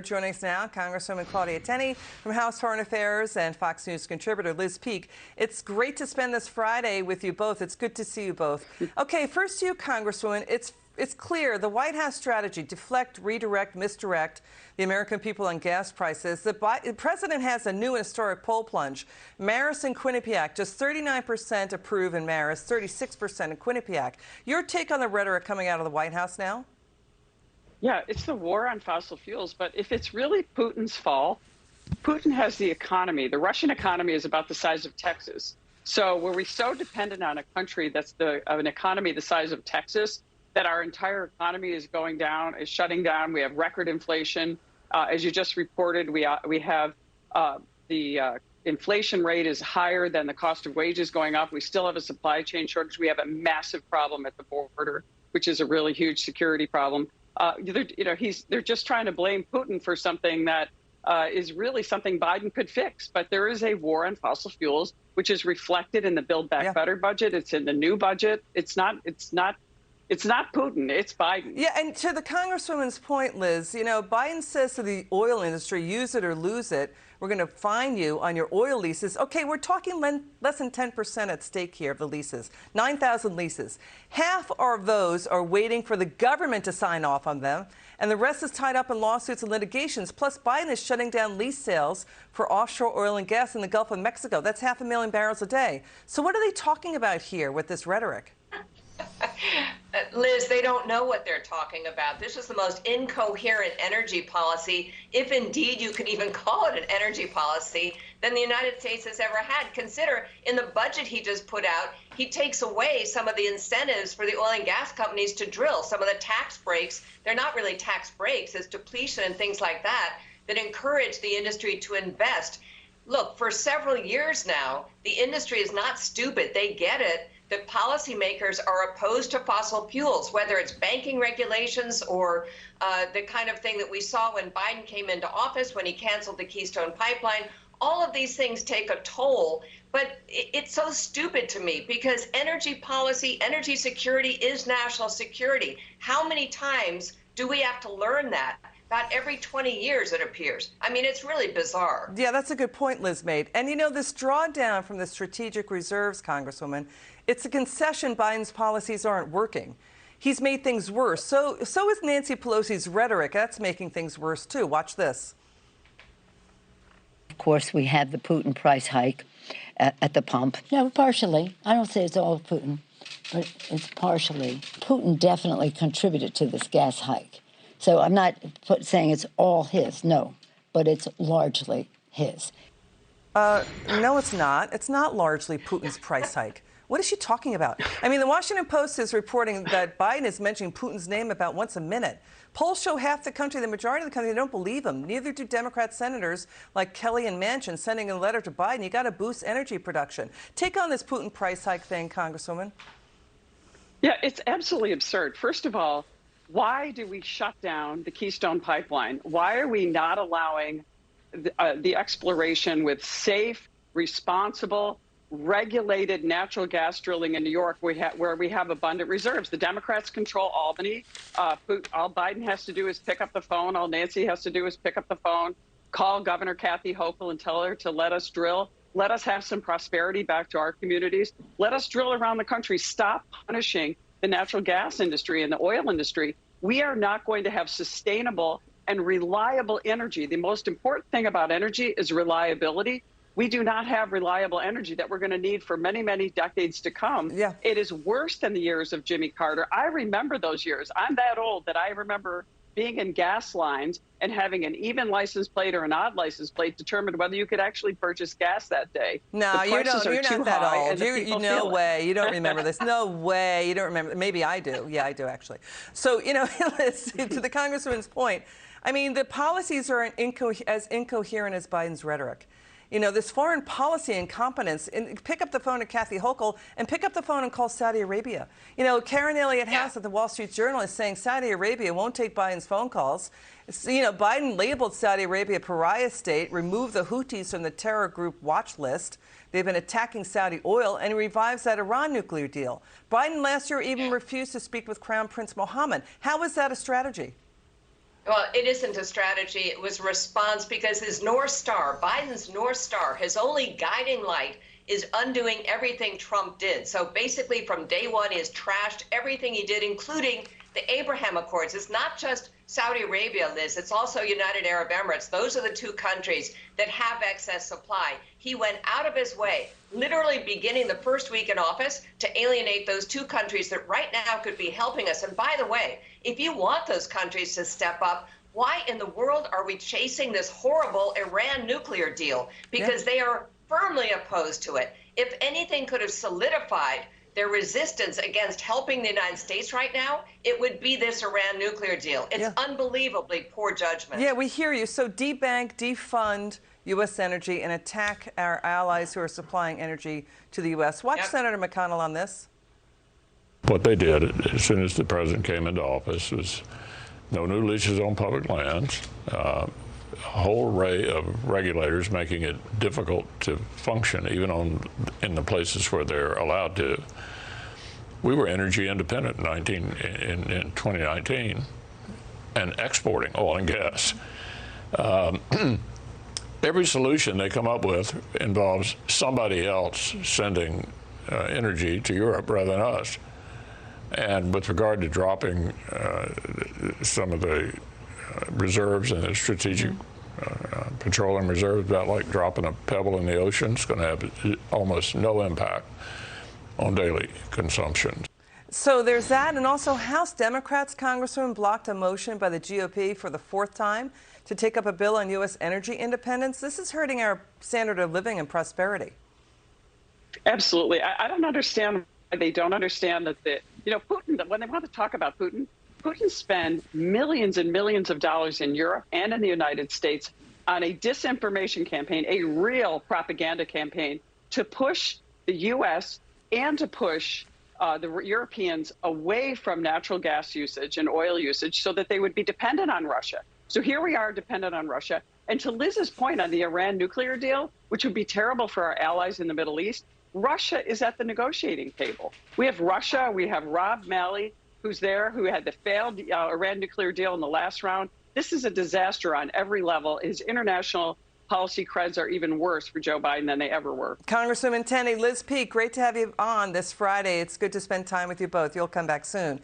Joining us now, Congresswoman Claudia Tenney from House Foreign Affairs and Fox News contributor Liz Peek. It's great to spend this Friday with you both. It's good to see you both. Okay, first to you, Congresswoman. It's clear the White House strategy: deflect, redirect, misdirect the American people on gas prices. The president has a new and historic poll plunge. Marist and Quinnipiac, just 39% approve in Marist, 36% in Quinnipiac. Your take on the rhetoric coming out of the White House now? Yeah, it's the war on fossil fuels. But if it's really Putin's fault, Putin has the economy. The Russian economy is about the size of Texas. So were we so dependent on a country that's an economy the size of Texas that our entire economy is going down, is shutting down? We have record inflation. As you just reported, we have the inflation rate is higher than the cost of wages going up. We still have a supply chain shortage. We have a massive problem at the border, which is a really huge security problem. They're just trying to blame Putin for something that is really something Biden could fix. But there is a war on fossil fuels, which is reflected in the Build Back Better budget. It's in the new budget. It's not Putin, it's Biden. Yeah, and to the Congresswoman's point, Liz, Biden says to the oil industry, use it or lose it. We're going to fine you on your oil leases. Okay, we're talking less than 10% at stake here of the leases, 9,000 leases. Half of those are waiting for the government to sign off on them, and the rest is tied up in lawsuits and litigations. Plus, Biden is shutting down lease sales for offshore oil and gas in the Gulf of Mexico. That's 500,000 barrels a day. So what are they talking about here with this rhetoric? Liz, they don't know what they're talking about. This is the most incoherent energy policy, if indeed you can even call it an energy policy, than the United States has ever had. Consider, in the budget he just put out, he takes away some of the incentives for the oil and gas companies to drill. Some of the tax breaks, they're not really tax breaks, it's depletion and things like that encourage the industry to invest. Look, for several years now, the industry is not stupid. They get it. The policymakers are opposed to fossil fuels, whether it's banking regulations or the kind of thing that we saw when Biden came into office, when he canceled the Keystone Pipeline. All of these things take a toll, but it's so stupid to me because energy policy, energy security is national security. How many times do we have to learn that? About every 20 years, it appears. I mean, it's really bizarre. Yeah, that's a good point Liz made. And this drawdown from the strategic reserves, Congresswoman, it's a concession Biden's policies aren't working. He's made things worse. So is Nancy Pelosi's rhetoric. That's making things worse, too. Watch this. Of course, we had the Putin price hike at the pump. No, partially. I don't say it's all Putin, but it's partially. Putin definitely contributed to this gas hike. So I'm not saying it's all his, no, but it's largely his. No, it's not. It's not largely Putin's price hike. What is she talking about? I mean, the Washington Post is reporting that Biden is mentioning Putin's name about once a minute. Polls show half the country, the majority of the country, they don't believe him. Neither do Democrat senators like Kelly and Manchin sending a letter to Biden. You got to boost energy production. Take on this Putin price hike thing, Congresswoman. Yeah, it's absolutely absurd. First of all, why do we shut down the Keystone Pipeline? Why are we not allowing the exploration with safe, responsible, regulated natural gas drilling in New York where we have abundant reserves? The Democrats control Albany. All Biden has to do is pick up the phone. All Nancy has to do is pick up the phone, call Governor Kathy Hochul and tell her to let us drill. Let us have some prosperity back to our communities. Let us drill around the country. Stop punishing the natural gas industry and the oil industry. We are not going to have sustainable and reliable energy. The most important thing about energy is reliability. We do not have reliable energy that we're going to need for many, many decades to come. Yeah. It is worse than the years of Jimmy Carter. I remember those years. I'm that old that I remember being in gas lines and having an even license plate or an odd license plate determine whether you could actually purchase gas that day. No, you don't. You're not that old. No way. You don't remember this. No way. You don't remember. Maybe I do. Yeah, I do actually. So to the Congresswoman's point, I mean, the policies are as incoherent as Biden's rhetoric. This foreign policy incompetence, and pick up the phone to Kathy Hochul and pick up the phone and call Saudi Arabia. Karen Elliott House at the Wall Street Journal is saying Saudi Arabia won't take Biden's phone calls. Biden labeled Saudi Arabia a pariah state, removed the Houthis from the terror group watch list. They've been attacking Saudi oil, and revives that Iran nuclear deal. Biden last year even refused to speak with Crown Prince Mohammed. How is that a strategy? Well, it isn't a strategy. It was a response because his North Star, Biden's North Star, his only guiding light is undoing everything Trump did. So basically, from day one, he has trashed everything he did, including the Abraham Accords. It's not just Saudi Arabia, Liz. It's also United Arab Emirates. Those are the two countries that have excess supply. He went out of his way, literally beginning the first week in office, to alienate those two countries that right now could be helping us. And by the way, if you want those countries to step up, why in the world are we chasing this horrible Iran nuclear deal? Because they are firmly opposed to it. If anything could have solidified their resistance against helping the United States right now, it would be this Iran nuclear deal. It's unbelievably poor judgment. Yeah, we hear you. So debank, defund U.S. energy and attack our allies who are supplying energy to the U.S. Watch Senator McConnell on this. What they did as soon as the president came into office was no new leases on public lands, a whole array of regulators making it difficult to function even in the places where they're allowed to. We were energy independent in 2019 and exporting oil and gas. Every solution they come up with involves somebody else sending energy to Europe rather than us. And with regard to dropping some of the reserves and the strategic petroleum reserves, about like dropping a pebble in the ocean, it's going to have almost no impact on daily consumption. So there's that, and also House Democrats, Congresswoman, blocked a motion by the GOP for the fourth time to take up a bill on U.S. energy independence. This is hurting our standard of living and prosperity. Absolutely. I don't understand why they don't understand that Putin, when they want to talk about Putin spent millions and millions of dollars in Europe and in the United States on a disinformation campaign, a real propaganda campaign to push the U.S. and to push the Europeans away from natural gas usage and oil usage so that they would be dependent on Russia. So here we are dependent on Russia. And to Liz's point on the Iran nuclear deal, which would be terrible for our allies in the Middle East, Russia is at the negotiating table. We have Russia, we have Rob Malley, who's there, who had the failed Iran nuclear deal in the last round. This is a disaster on every level. His international policy creds are even worse for Joe Biden than they ever were. Congresswoman Tenney, Liz Peek, great to have you on this Friday. It's good to spend time with you both. You'll come back soon.